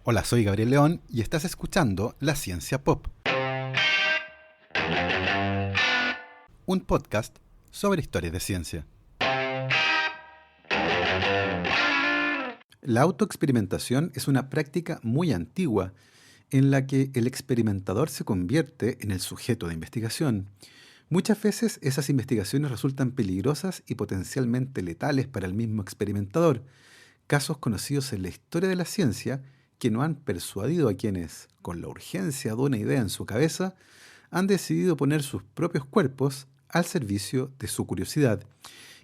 Hola, soy Gabriel León y estás escuchando La Ciencia Pop, un podcast sobre historias de ciencia. La autoexperimentación es una práctica muy antigua en la que el experimentador se convierte en el sujeto de investigación. Muchas veces esas investigaciones resultan peligrosas y potencialmente letales para el mismo experimentador, casos conocidos en la historia de la ciencia que no han persuadido a quienes, con la urgencia de una idea en su cabeza, han decidido poner sus propios cuerpos al servicio de su curiosidad.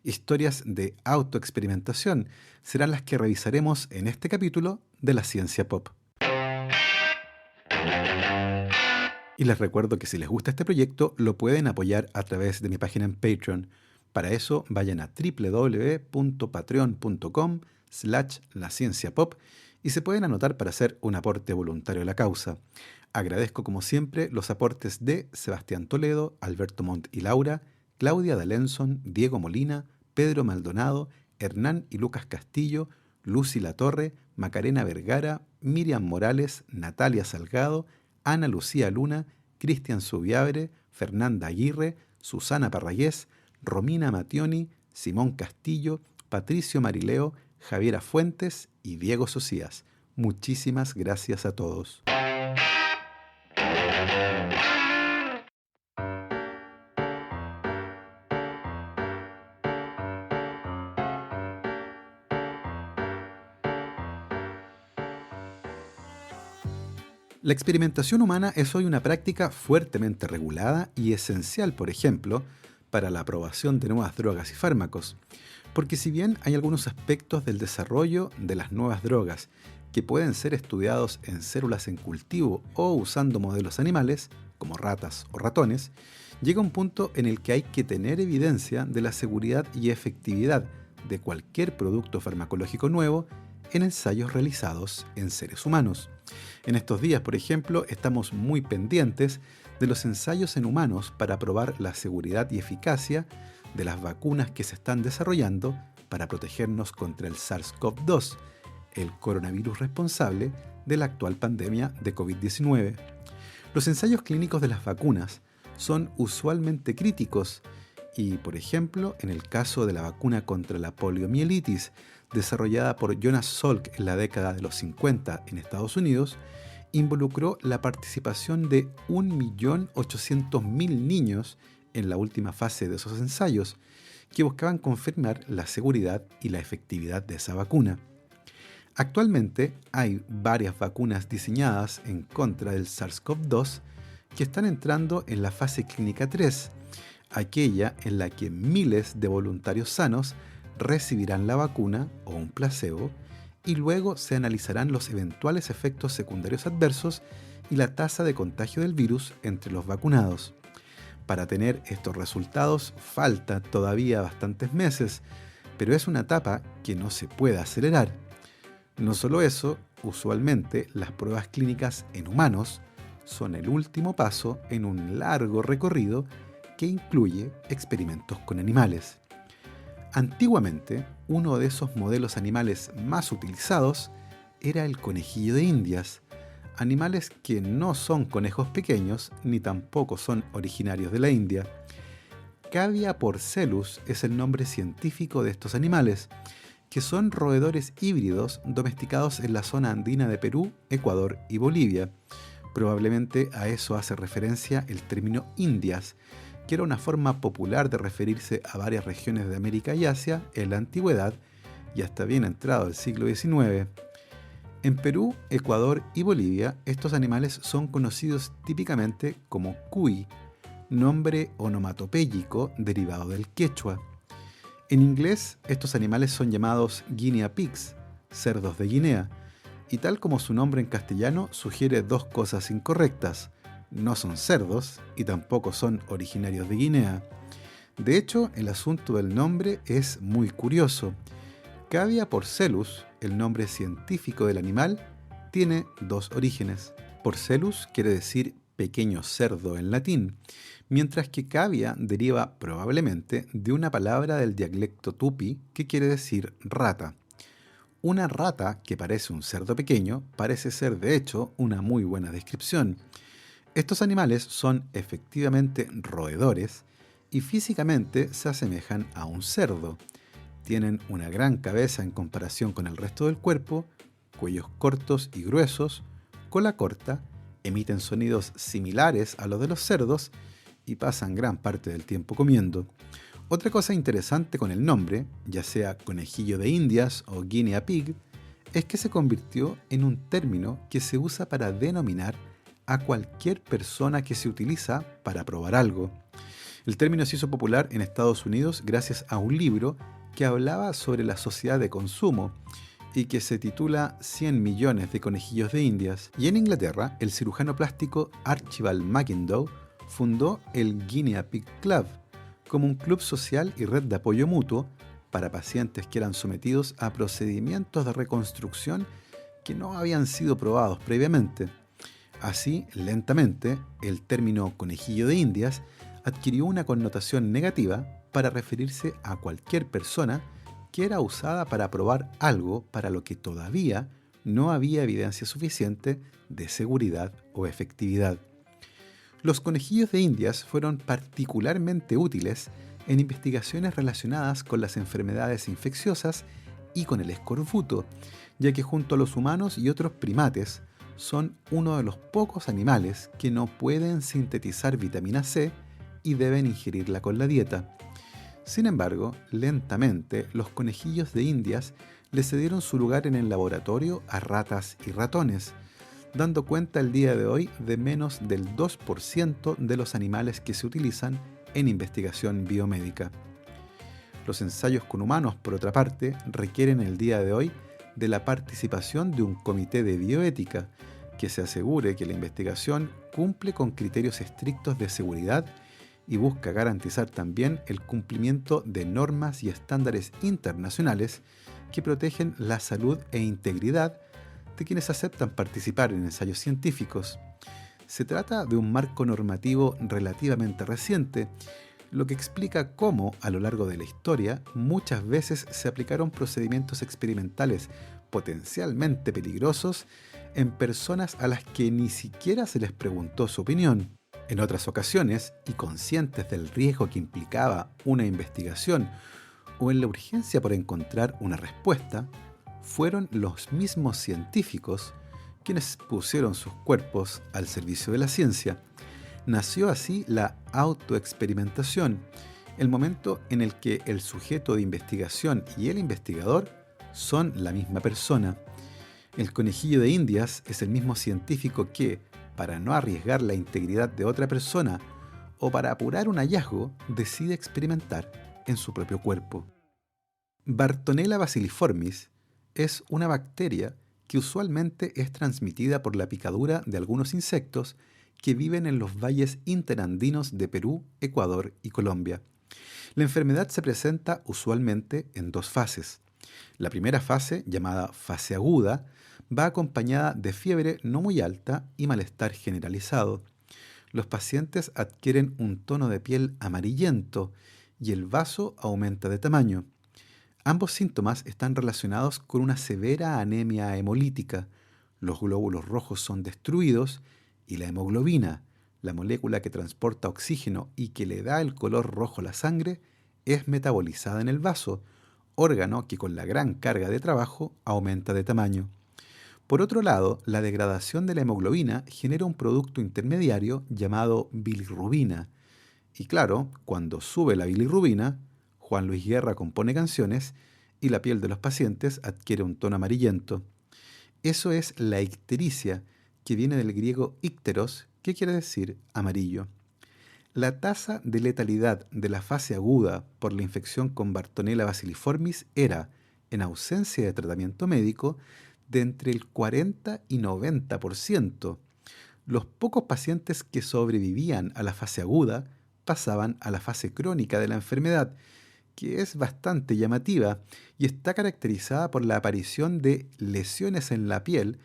Historias de autoexperimentación serán las que revisaremos en este capítulo de La Ciencia Pop. Y les recuerdo que si les gusta este proyecto, lo pueden apoyar a través de mi página en Patreon. Para eso, vayan a www.patreon.com/lacienciapop y se pueden anotar para hacer un aporte voluntario a la causa. Agradezco como siempre los aportes de Sebastián Toledo, Alberto Montt y Laura, Claudia D'Alenson, Diego Molina, Pedro Maldonado, Hernán y Lucas Castillo, Lucy Latorre, Macarena Vergara, Miriam Morales, Natalia Salgado, Ana Lucía Luna, Cristian Subiabre, Fernanda Aguirre, Susana Parragués, Romina Mattioni, Simón Castillo, Patricio Marileo, Javiera Fuentes y Diego Socias. Muchísimas gracias a todos. La experimentación humana es hoy una práctica fuertemente regulada y esencial, por ejemplo, para la aprobación de nuevas drogas y fármacos, porque si bien hay algunos aspectos del desarrollo de las nuevas drogas que pueden ser estudiados en células en cultivo o usando modelos animales, como ratas o ratones, llega un punto en el que hay que tener evidencia de la seguridad y efectividad de cualquier producto farmacológico nuevo en ensayos realizados en seres humanos. En estos días, por ejemplo, estamos muy pendientes de los ensayos en humanos para probar la seguridad y eficacia de las vacunas que se están desarrollando para protegernos contra el SARS-CoV-2, el coronavirus responsable de la actual pandemia de COVID-19. Los ensayos clínicos de las vacunas son usualmente críticos y, por ejemplo, en el caso de la vacuna contra la poliomielitis, desarrollada por Jonas Salk en la década de los 50 en Estados Unidos, involucró la participación de 1.800.000 niños en la última fase de esos ensayos, que buscaban confirmar la seguridad y la efectividad de esa vacuna. Actualmente hay varias vacunas diseñadas en contra del SARS-CoV-2 que están entrando en la fase clínica 3, aquella en la que miles de voluntarios sanos recibirán la vacuna o un placebo y luego se analizarán los eventuales efectos secundarios adversos y la tasa de contagio del virus entre los vacunados. Para tener estos resultados falta todavía bastantes meses, pero es una etapa que no se puede acelerar. No solo eso, usualmente las pruebas clínicas en humanos son el último paso en un largo recorrido que incluye experimentos con animales. Antiguamente, uno de esos modelos animales más utilizados era el conejillo de Indias, animales que no son conejos pequeños ni tampoco son originarios de la India. Cavia porcellus es el nombre científico de estos animales, que son roedores híbridos domesticados en la zona andina de Perú, Ecuador y Bolivia. Probablemente a eso hace referencia el término Indias, que era una forma popular de referirse a varias regiones de América y Asia en la antigüedad y hasta bien entrado el siglo XIX. En Perú, Ecuador y Bolivia, estos animales son conocidos típicamente como cuy, nombre onomatopéyico derivado del quechua. En inglés, estos animales son llamados guinea pigs, cerdos de Guinea, y tal como su nombre en castellano sugiere dos cosas incorrectas: no son cerdos y tampoco son originarios de Guinea. De hecho, el asunto del nombre es muy curioso. Cavia porcellus, el nombre científico del animal, tiene dos orígenes. Porcellus quiere decir pequeño cerdo en latín, mientras que cavia deriva probablemente de una palabra del dialecto tupi que quiere decir rata. Una rata que parece un cerdo pequeño parece ser de hecho una muy buena descripción. Estos animales son efectivamente roedores y físicamente se asemejan a un cerdo. Tienen una gran cabeza en comparación con el resto del cuerpo, cuellos cortos y gruesos, cola corta, emiten sonidos similares a los de los cerdos y pasan gran parte del tiempo comiendo. Otra cosa interesante con el nombre, ya sea conejillo de Indias o guinea pig, es que se convirtió en un término que se usa para denominar a cualquier persona que se utiliza para probar algo. El término se hizo popular en Estados Unidos gracias a un libro que hablaba sobre la sociedad de consumo y que se titula 100 millones de conejillos de Indias. Y en Inglaterra, el cirujano plástico Archibald McIndoe fundó el Guinea Pig Club como un club social y red de apoyo mutuo para pacientes que eran sometidos a procedimientos de reconstrucción que no habían sido probados previamente. Así, lentamente, el término conejillo de Indias adquirió una connotación negativa para referirse a cualquier persona que era usada para probar algo para lo que todavía no había evidencia suficiente de seguridad o efectividad. Los conejillos de Indias fueron particularmente útiles en investigaciones relacionadas con las enfermedades infecciosas y con el escorbuto, ya que junto a los humanos y otros primates son uno de los pocos animales que no pueden sintetizar vitamina C y deben ingerirla con la dieta. Sin embargo, lentamente los conejillos de Indias le cedieron su lugar en el laboratorio a ratas y ratones, dando cuenta el día de hoy de menos del 2% de los animales que se utilizan en investigación biomédica. Los ensayos con humanos, por otra parte, requieren el día de hoy de la participación de un comité de bioética que se asegure que la investigación cumple con criterios estrictos de seguridad y busca garantizar también el cumplimiento de normas y estándares internacionales que protegen la salud e integridad de quienes aceptan participar en ensayos científicos. Se trata de un marco normativo relativamente reciente, lo que explica cómo, a lo largo de la historia, muchas veces se aplicaron procedimientos experimentales potencialmente peligrosos en personas a las que ni siquiera se les preguntó su opinión. En otras ocasiones, y conscientes del riesgo que implicaba una investigación o en la urgencia por encontrar una respuesta, fueron los mismos científicos quienes pusieron sus cuerpos al servicio de la ciencia. Nació así la autoexperimentación, el momento en el que el sujeto de investigación y el investigador son la misma persona. El conejillo de Indias es el mismo científico que, para no arriesgar la integridad de otra persona o para apurar un hallazgo, decide experimentar en su propio cuerpo. Bartonella bacilliformis es una bacteria que usualmente es transmitida por la picadura de algunos insectos que viven en los valles interandinos de Perú, Ecuador y Colombia. La enfermedad se presenta usualmente en dos fases. La primera fase, llamada fase aguda, va acompañada de fiebre no muy alta y malestar generalizado. Los pacientes adquieren un tono de piel amarillento y el vaso aumenta de tamaño. Ambos síntomas están relacionados con una severa anemia hemolítica. Los glóbulos rojos son destruidos y la hemoglobina, la molécula que transporta oxígeno y que le da el color rojo a la sangre, es metabolizada en el vaso, órgano que con la gran carga de trabajo aumenta de tamaño. Por otro lado, la degradación de la hemoglobina genera un producto intermediario llamado bilirrubina. Y claro, cuando sube la bilirrubina, Juan Luis Guerra compone canciones y la piel de los pacientes adquiere un tono amarillento. Eso es la ictericia, que viene del griego ícteros, que quiere decir amarillo. La tasa de letalidad de la fase aguda por la infección con Bartonella bacilliformis era, en ausencia de tratamiento médico, de entre el 40 y 90%. Los pocos pacientes que sobrevivían a la fase aguda pasaban a la fase crónica de la enfermedad, que es bastante llamativa y está caracterizada por la aparición de lesiones en la piel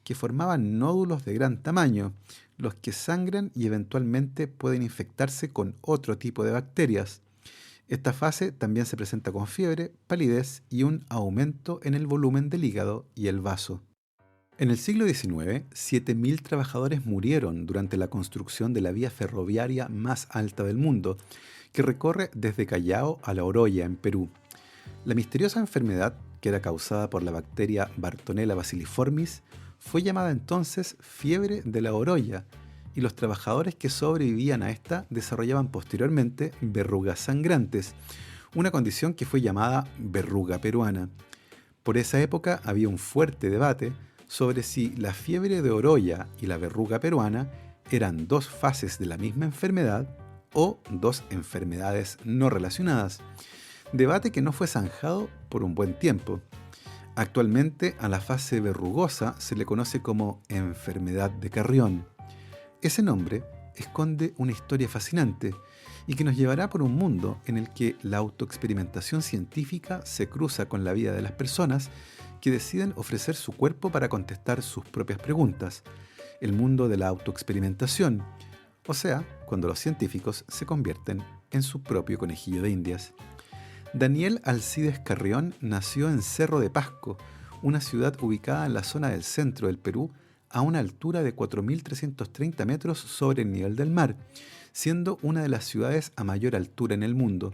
que formaban nódulos de gran tamaño, los que sangran y eventualmente pueden infectarse con otro tipo de bacterias. Esta fase también se presenta con fiebre, palidez y un aumento en el volumen del hígado y el vaso. En el siglo XIX, 7.000 trabajadores murieron durante la construcción de la vía ferroviaria más alta del mundo, que recorre desde Callao a La Oroya, en Perú. La misteriosa enfermedad, que era causada por la bacteria Bartonella bacilliformis, fue llamada entonces fiebre de La Oroya, y los trabajadores que sobrevivían a esta desarrollaban posteriormente verrugas sangrantes, una condición que fue llamada verruga peruana. Por esa época había un fuerte debate sobre si la fiebre de Oroya y la verruga peruana eran dos fases de la misma enfermedad o dos enfermedades no relacionadas, debate que no fue zanjado por un buen tiempo. Actualmente a la fase verrugosa se le conoce como enfermedad de Carrión. Ese nombre esconde una historia fascinante y que nos llevará por un mundo en el que la autoexperimentación científica se cruza con la vida de las personas que deciden ofrecer su cuerpo para contestar sus propias preguntas, el mundo de la autoexperimentación, o sea, cuando los científicos se convierten en su propio conejillo de Indias. Daniel Alcides Carrión nació en Cerro de Pasco, una ciudad ubicada en la zona del centro del Perú, a una altura de 4.330 metros sobre el nivel del mar, siendo una de las ciudades a mayor altura en el mundo.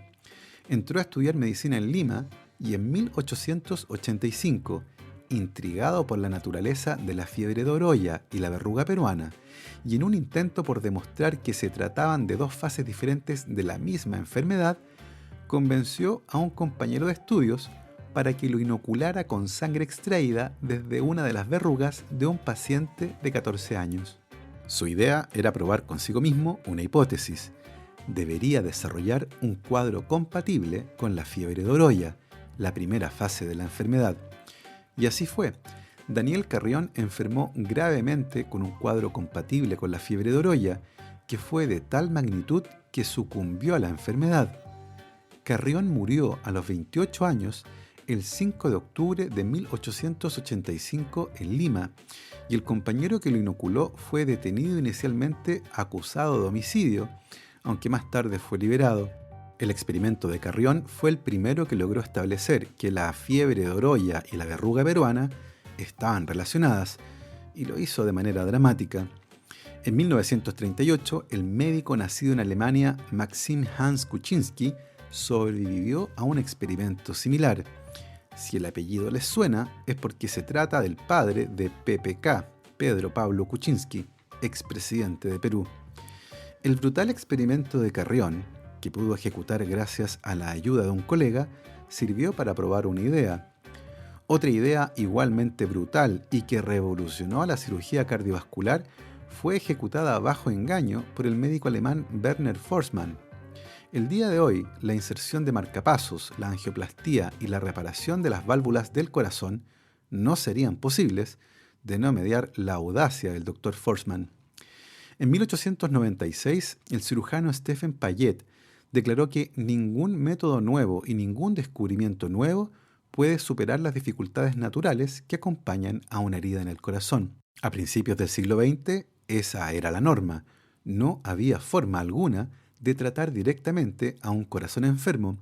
Entró a estudiar medicina en Lima y en 1885, intrigado por la naturaleza de la fiebre de Oroya y la verruga peruana, y en un intento por demostrar que se trataban de dos fases diferentes de la misma enfermedad, convenció a un compañero de estudios para que lo inoculara con sangre extraída desde una de las verrugas de un paciente de 14 años. Su idea era probar consigo mismo una hipótesis. Debería desarrollar un cuadro compatible con la fiebre de Oroya, la primera fase de la enfermedad. Y así fue. Daniel Carrión enfermó gravemente con un cuadro compatible con la fiebre de Oroya, que fue de tal magnitud que sucumbió a la enfermedad. Carrión murió a los 28 años el 5 de octubre de 1885 en Lima, y el compañero que lo inoculó fue detenido inicialmente acusado de homicidio, aunque más tarde fue liberado. El experimento de Carrión fue el primero que logró establecer que la fiebre de Oroya y la verruga peruana estaban relacionadas, y lo hizo de manera dramática. En 1938, el médico nacido en Alemania, Maxim Hans Kuczynski, sobrevivió a un experimento similar. Si el apellido les suena, es porque se trata del padre de PPK, Pedro Pablo Kuczynski, expresidente de Perú. El brutal experimento de Carrión, que pudo ejecutar gracias a la ayuda de un colega, sirvió para probar una idea. Otra idea igualmente brutal y que revolucionó a la cirugía cardiovascular fue ejecutada bajo engaño por el médico alemán Werner Forssmann. El día de hoy, la inserción de marcapasos, la angioplastía y la reparación de las válvulas del corazón no serían posibles de no mediar la audacia del Dr. Forssmann. En 1896, el cirujano Stephen Payet declaró que ningún método nuevo y ningún descubrimiento nuevo puede superar las dificultades naturales que acompañan a una herida en el corazón. A principios del siglo XX, esa era la norma. No había forma alguna de tratar directamente a un corazón enfermo,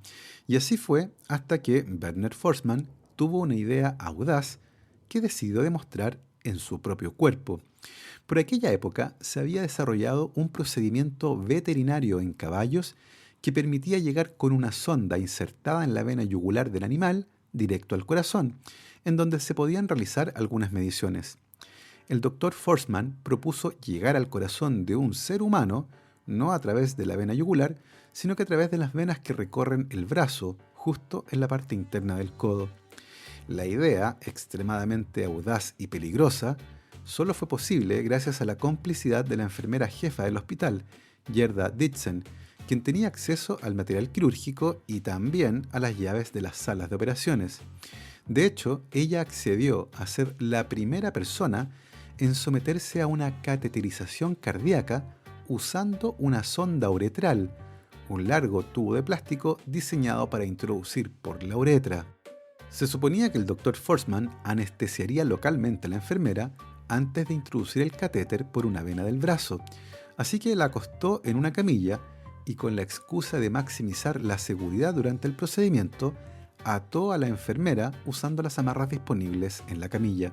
y así fue hasta que Werner Forssmann tuvo una idea audaz que decidió demostrar en su propio cuerpo. Por aquella época se había desarrollado un procedimiento veterinario en caballos que permitía llegar con una sonda insertada en la vena yugular del animal directo al corazón, en donde se podían realizar algunas mediciones. El Dr. Forssmann propuso llegar al corazón de un ser humano no a través de la vena yugular, sino que a través de las venas que recorren el brazo, justo en la parte interna del codo. La idea, extremadamente audaz y peligrosa, solo fue posible gracias a la complicidad de la enfermera jefa del hospital, Gerda Ditzen, quien tenía acceso al material quirúrgico y también a las llaves de las salas de operaciones. De hecho, ella accedió a ser la primera persona en someterse a una cateterización cardíaca usando una sonda uretral, un largo tubo de plástico diseñado para introducir por la uretra. Se suponía que el Dr. Forssmann anestesiaría localmente a la enfermera antes de introducir el catéter por una vena del brazo, así que la acostó en una camilla y con la excusa de maximizar la seguridad durante el procedimiento, ató a la enfermera usando las amarras disponibles en la camilla.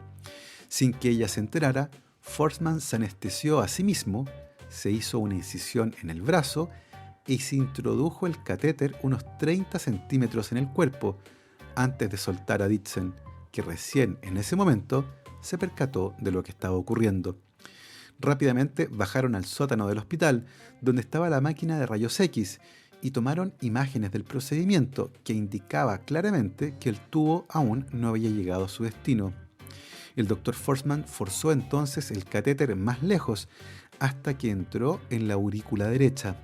Sin que ella se enterara, Forsman se anestesió a sí mismo, se hizo una incisión en el brazo y se introdujo el catéter unos 30 centímetros en el cuerpo antes de soltar a Dixon, que recién en ese momento se percató de lo que estaba ocurriendo. Rápidamente bajaron al sótano del hospital, donde estaba la máquina de rayos X, y tomaron imágenes del procedimiento que indicaba claramente que el tubo aún no había llegado a su destino. El Dr. Forsman forzó entonces el catéter más lejos hasta que entró en la aurícula derecha.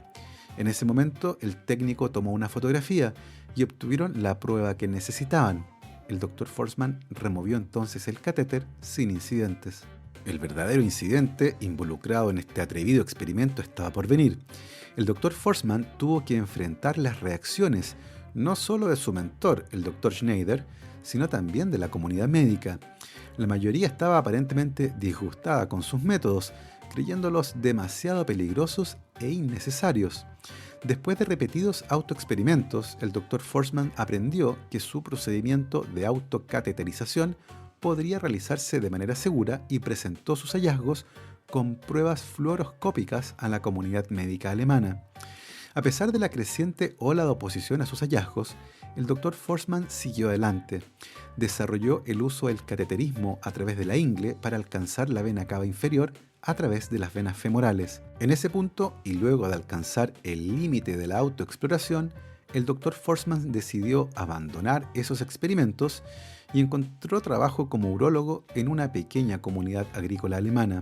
En ese momento el técnico tomó una fotografía y obtuvieron la prueba que necesitaban. El Dr. Forsman removió entonces el catéter sin incidentes. El verdadero incidente involucrado en este atrevido experimento estaba por venir. El Dr. Forsman tuvo que enfrentar las reacciones no solo de su mentor, el Dr. Schneider, sino también de la comunidad médica. La mayoría estaba aparentemente disgustada con sus métodos, creyéndolos demasiado peligrosos e innecesarios. Después de repetidos autoexperimentos, el Dr. Forsman aprendió que su procedimiento de autocateterización podría realizarse de manera segura y presentó sus hallazgos con pruebas fluoroscópicas a la comunidad médica alemana. A pesar de la creciente ola de oposición a sus hallazgos, el Dr. Forsman siguió adelante. Desarrolló el uso del cateterismo a través de la ingle para alcanzar la vena cava inferior a través de las venas femorales. En ese punto, y luego de alcanzar el límite de la autoexploración, el Dr. Forsman decidió abandonar esos experimentos y encontró trabajo como urólogo en una pequeña comunidad agrícola alemana.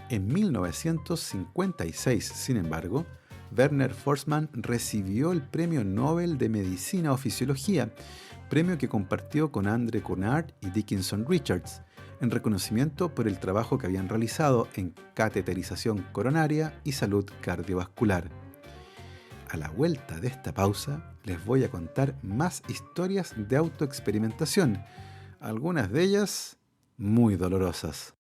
En 1956, sin embargo, Werner Forsman recibió el Premio Nobel de Medicina o Fisiología, premio que compartió con Andre Cunard y Dickinson Richards, en reconocimiento por el trabajo que habían realizado en cateterización coronaria y salud cardiovascular. A la vuelta de esta pausa, les voy a contar más historias de autoexperimentación, algunas de ellas muy dolorosas.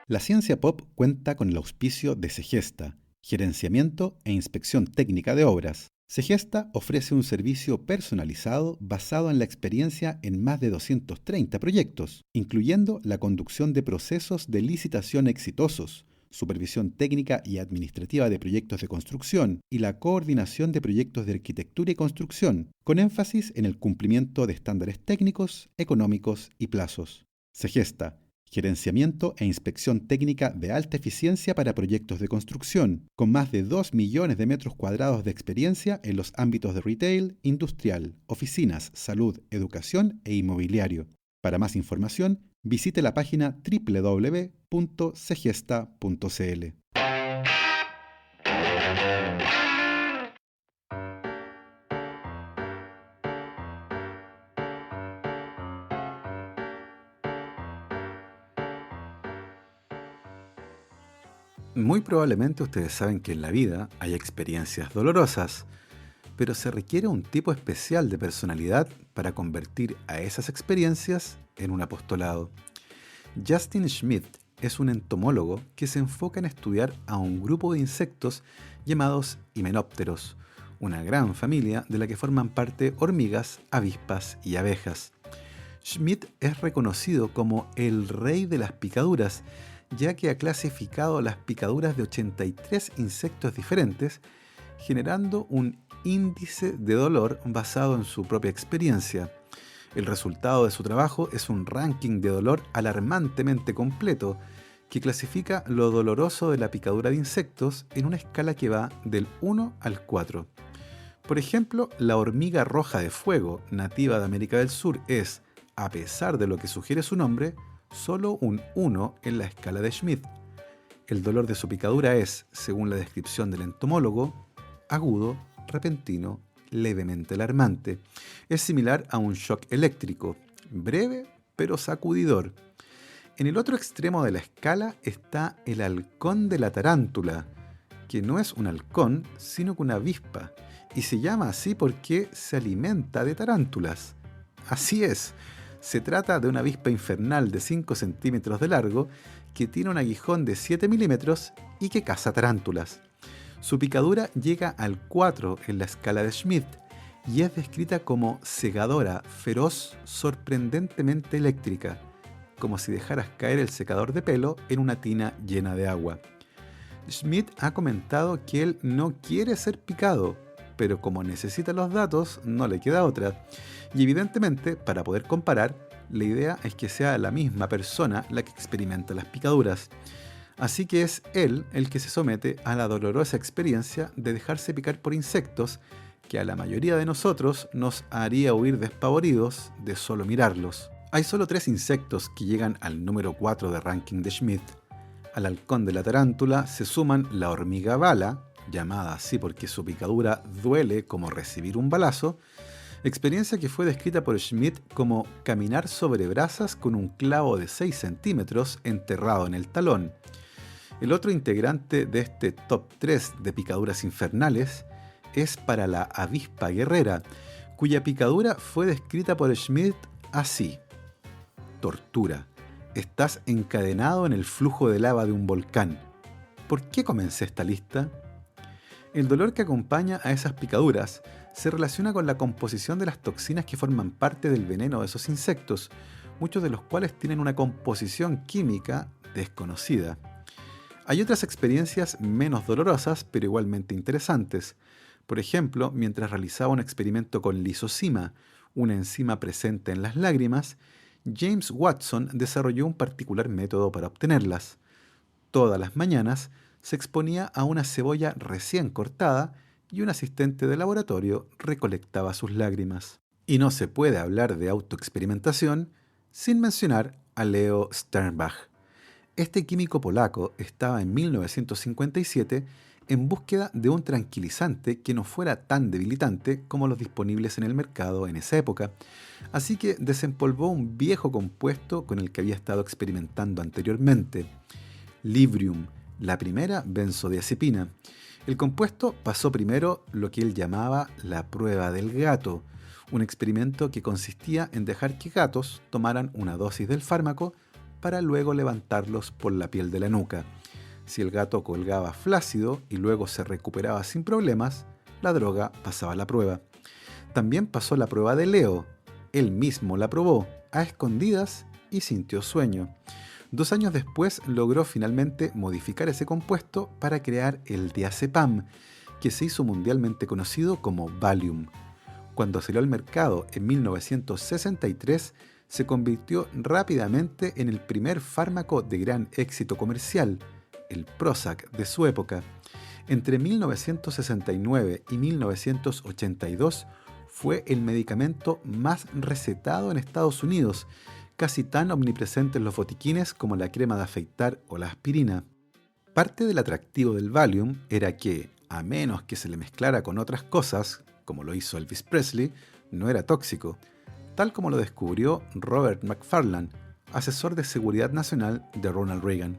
La Ciencia Pop cuenta con el auspicio de Segesta, gerenciamiento e inspección técnica de obras. Segesta ofrece un servicio personalizado basado en la experiencia en más de 230 proyectos, incluyendo la conducción de procesos de licitación exitosos, supervisión técnica y administrativa de proyectos de construcción y la coordinación de proyectos de arquitectura y construcción, con énfasis en el cumplimiento de estándares técnicos, económicos y plazos. Segesta, gerenciamiento e inspección técnica de alta eficiencia para proyectos de construcción, con más de 2 millones de metros cuadrados de experiencia en los ámbitos de retail, industrial, oficinas, salud, educación e inmobiliario. Para más información, visite la página www.segesta.cl. Muy probablemente ustedes saben que en la vida hay experiencias dolorosas, pero se requiere un tipo especial de personalidad para convertir a esas experiencias en un apostolado. Justin Schmidt es un entomólogo que se enfoca en estudiar a un grupo de insectos llamados himenópteros, una gran familia de la que forman parte hormigas, avispas y abejas. Schmidt es reconocido como el rey de las picaduras, ya que ha clasificado las picaduras de 83 insectos diferentes, generando un índice de dolor basado en su propia experiencia. El resultado de su trabajo es un ranking de dolor alarmantemente completo, que clasifica lo doloroso de la picadura de insectos en una escala que va del 1 al 4. Por ejemplo, la hormiga roja de fuego, nativa de América del Sur, es, a pesar de lo que sugiere su nombre, solo un 1 en la escala de Schmidt. El dolor de su picadura es, según la descripción del entomólogo, agudo, repentino, levemente alarmante. Es similar a un shock eléctrico, breve pero sacudidor. En el otro extremo de la escala está el halcón de la tarántula, que no es un halcón, sino que una avispa, y se llama así porque se alimenta de tarántulas. Así es, Se trata de una avispa infernal de 5 centímetros de largo que tiene un aguijón de 7 milímetros y que caza tarántulas. Su picadura llega al 4 en la escala de Schmidt y es descrita como segadora, feroz, sorprendentemente eléctrica, como si dejaras caer el secador de pelo en una tina llena de agua. Schmidt ha comentado que él no quiere ser picado, pero como necesita los datos, no le queda otra. Y evidentemente, para poder comparar, la idea es que sea la misma persona la que experimenta las picaduras. Así que es él el que se somete a la dolorosa experiencia de dejarse picar por insectos que a la mayoría de nosotros nos haría huir despavoridos de solo mirarlos. Hay solo 3 insectos que llegan al número 4 de ranking de Schmidt. Al halcón de la tarántula se suman la hormiga bala, llamada así porque su picadura duele como recibir un balazo, experiencia que fue descrita por Schmidt como caminar sobre brasas con un clavo de 6 centímetros enterrado en el talón. El otro integrante de este top 3 de picaduras infernales es para la avispa guerrera, cuya picadura fue descrita por Schmidt así: tortura. Estás encadenado en el flujo de lava de un volcán. ¿Por qué comencé esta lista? El dolor que acompaña a esas picaduras se relaciona con la composición de las toxinas que forman parte del veneno de esos insectos, muchos de los cuales tienen una composición química desconocida. Hay otras experiencias menos dolorosas, pero igualmente interesantes. Por ejemplo, mientras realizaba un experimento con lisozima, una enzima presente en las lágrimas, James Watson desarrolló un particular método para obtenerlas. Todas las mañanas se exponía a una cebolla recién cortada y un asistente de laboratorio recolectaba sus lágrimas. Y no se puede hablar de autoexperimentación sin mencionar a Leo Sternbach. Este químico polaco estaba en 1957 en búsqueda de un tranquilizante que no fuera tan debilitante como los disponibles en el mercado en esa época, así que desempolvó un viejo compuesto con el que había estado experimentando anteriormente, Librium, la primera benzodiazepina. El compuesto pasó primero lo que él llamaba la prueba del gato, un experimento que consistía en dejar que gatos tomaran una dosis del fármaco para luego levantarlos por la piel de la nuca. Si el gato colgaba flácido y luego se recuperaba sin problemas, la droga pasaba la prueba. También pasó la prueba de Leo. Él mismo la probó, a escondidas, y sintió sueño. 2 años después logró finalmente modificar ese compuesto para crear el diazepam, que se hizo mundialmente conocido como Valium. Cuando salió al mercado en 1963, se convirtió rápidamente en el primer fármaco de gran éxito comercial, el Prozac de su época. Entre 1969 y 1982 fue el medicamento más recetado en Estados Unidos, casi tan omnipresente en los botiquines como la crema de afeitar o la aspirina. Parte del atractivo del Valium era que, a menos que se le mezclara con otras cosas, como lo hizo Elvis Presley, no era tóxico, tal como lo descubrió Robert McFarland, asesor de seguridad nacional de Ronald Reagan.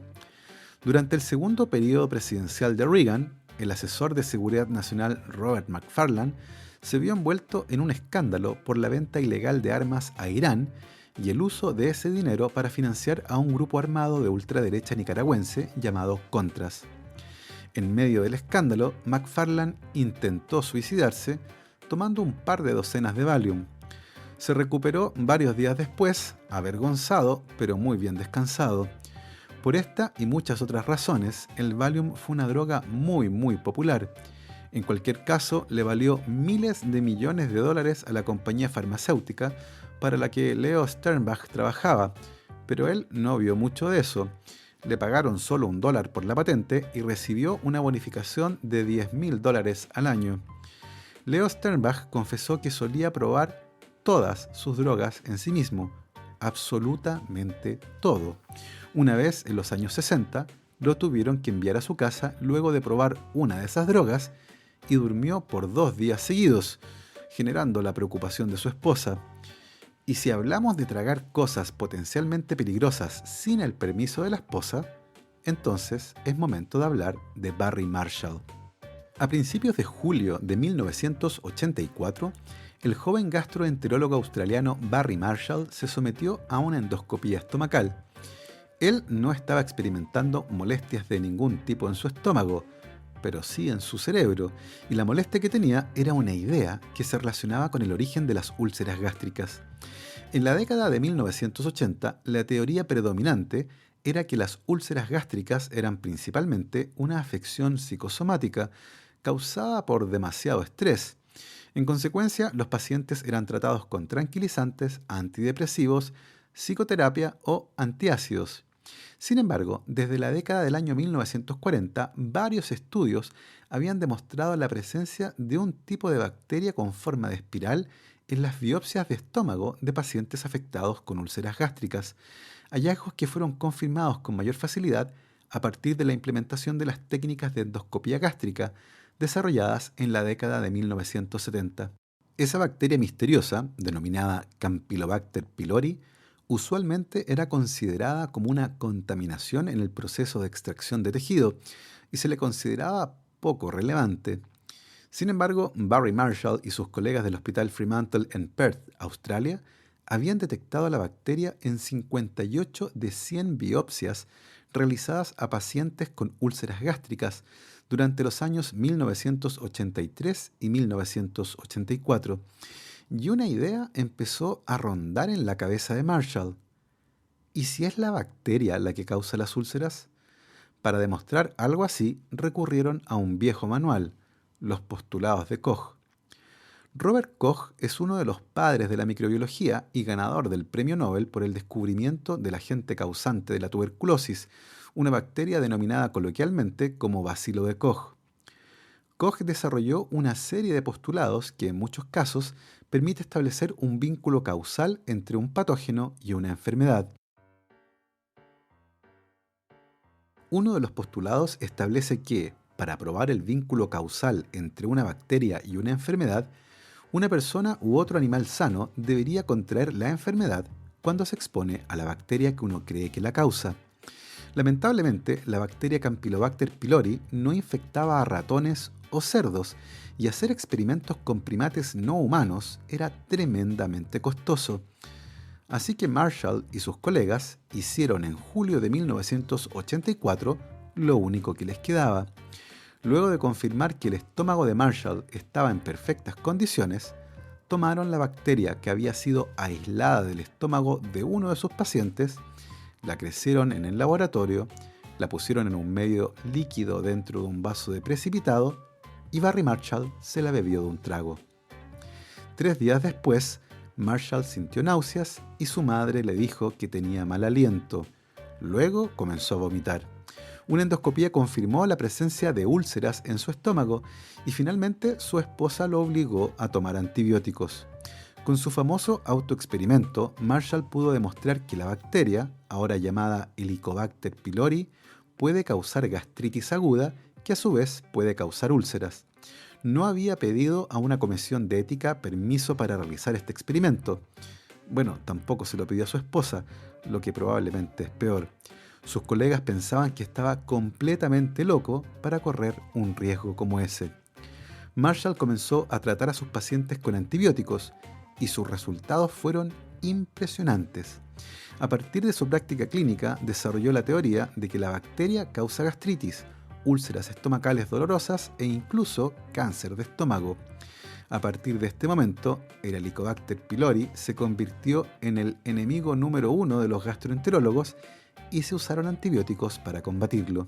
Durante el segundo periodo presidencial de Reagan, el asesor de seguridad nacional Robert McFarland se vio envuelto en un escándalo por la venta ilegal de armas a Irán y el uso de ese dinero para financiar a un grupo armado de ultraderecha nicaragüense llamado Contras. En medio del escándalo, McFarland intentó suicidarse tomando un par de docenas de Valium. Se recuperó varios días después, avergonzado, pero muy bien descansado. Por esta y muchas otras razones, el Valium fue una droga muy popular. En cualquier caso, le valió miles de millones de dólares a la compañía farmacéutica para la que Leo Sternbach trabajaba, pero él no vio mucho de eso. Le pagaron solo $1 por la patente y recibió una bonificación de $10.000 al año. Leo Sternbach confesó que solía probar todas sus drogas en sí mismo, absolutamente todo. Una vez, en los años 60, lo tuvieron que enviar a su casa luego de probar una de esas drogas y durmió por 2 días seguidos, generando la preocupación de su esposa. Y si hablamos de tragar cosas potencialmente peligrosas sin el permiso de la esposa, entonces es momento de hablar de Barry Marshall. A principios de julio de 1984, El joven gastroenterólogo australiano Barry Marshall se sometió a una endoscopía estomacal. Él no estaba experimentando molestias de ningún tipo en su estómago, pero sí en su cerebro, y la molestia que tenía era una idea que se relacionaba con el origen de las úlceras gástricas. En la década de 1980, la teoría predominante era que las úlceras gástricas eran principalmente una afección psicosomática causada por demasiado estrés. En consecuencia, los pacientes eran tratados con tranquilizantes, antidepresivos, psicoterapia o antiácidos. Sin embargo, desde la década del año 1940, varios estudios habían demostrado la presencia de un tipo de bacteria con forma de espiral en las biopsias de estómago de pacientes afectados con úlceras gástricas, hallazgos que fueron confirmados con mayor facilidad a partir de la implementación de las técnicas de endoscopía gástrica desarrolladas en la década de 1970. Esa bacteria misteriosa, denominada Campylobacter pylori, usualmente era considerada como una contaminación en el proceso de extracción de tejido y se le consideraba poco relevante. Sin embargo, Barry Marshall y sus colegas del Hospital Fremantle en Perth, Australia, habían detectado la bacteria en 58 de 100 biopsias realizadas a pacientes con úlceras gástricas durante los años 1983 y 1984, y una idea empezó a rondar en la cabeza de Marshall. ¿Y si es la bacteria la que causa las úlceras? Para demostrar algo así, recurrieron a un viejo manual, los postulados de Koch. Robert Koch es uno de los padres de la microbiología y ganador del Premio Nobel por el descubrimiento del agente causante de la tuberculosis, una bacteria denominada coloquialmente como bacilo de Koch. Koch desarrolló una serie de postulados que en muchos casos permite establecer un vínculo causal entre un patógeno y una enfermedad. Uno de los postulados establece que, para probar el vínculo causal entre una bacteria y una enfermedad, una persona u otro animal sano debería contraer la enfermedad cuando se expone a la bacteria que uno cree que la causa. Lamentablemente, la bacteria Campylobacter pylori no infectaba a ratones o cerdos, y hacer experimentos con primates no humanos era tremendamente costoso. Así que Marshall y sus colegas hicieron en julio de 1984 lo único que les quedaba. Luego de confirmar que el estómago de Marshall estaba en perfectas condiciones, tomaron la bacteria que había sido aislada del estómago de uno de sus pacientes, la crecieron en el laboratorio, la pusieron en un medio líquido dentro de un vaso de precipitado y Barry Marshall se la bebió de un trago. 3 días después, Marshall sintió náuseas y su madre le dijo que tenía mal aliento. Luego comenzó a vomitar. Una endoscopía confirmó la presencia de úlceras en su estómago y finalmente su esposa lo obligó a tomar antibióticos. Con su famoso autoexperimento, Marshall pudo demostrar que la bacteria, ahora llamada Helicobacter pylori, puede causar gastritis aguda, que a su vez puede causar úlceras. No había pedido a una comisión de ética permiso para realizar este experimento. Bueno, tampoco se lo pidió a su esposa, lo que probablemente es peor. Sus colegas pensaban que estaba completamente loco para correr un riesgo como ese. Marshall comenzó a tratar a sus pacientes con antibióticos y sus resultados fueron impresionantes. A partir de su práctica clínica, desarrolló la teoría de que la bacteria causa gastritis, úlceras estomacales dolorosas e incluso cáncer de estómago. A partir de este momento, el Helicobacter pylori se convirtió en el enemigo número 1 de los gastroenterólogos y se usaron antibióticos para combatirlo.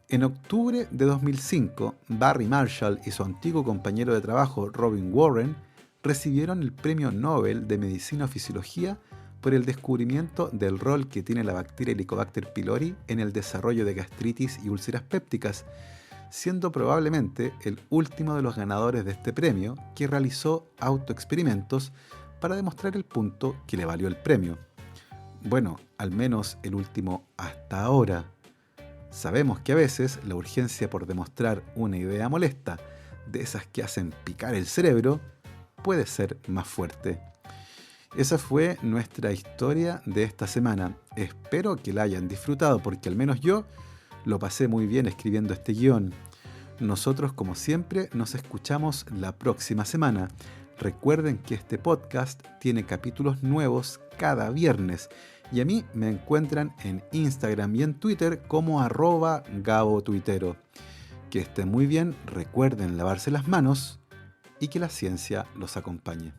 En octubre de 2005, Barry Marshall y su antiguo compañero de trabajo Robin Warren recibieron el Premio Nobel de Medicina o Fisiología por el descubrimiento del rol que tiene la bacteria Helicobacter pylori en el desarrollo de gastritis y úlceras pépticas, siendo probablemente el último de los ganadores de este premio que realizó autoexperimentos para demostrar el punto que le valió el premio. Bueno, al menos el último hasta ahora. Sabemos que a veces la urgencia por demostrar una idea molesta, de esas que hacen picar el cerebro, puede ser más fuerte. Esa fue nuestra historia de esta semana. Espero que la hayan disfrutado porque al menos yo lo pasé muy bien escribiendo este guión. Nosotros, como siempre, nos escuchamos la próxima semana. Recuerden que este podcast tiene capítulos nuevos cada viernes y a mí me encuentran en Instagram y en Twitter como @GaboTuitero. Que estén muy bien, recuerden lavarse las manos y que la ciencia los acompañe.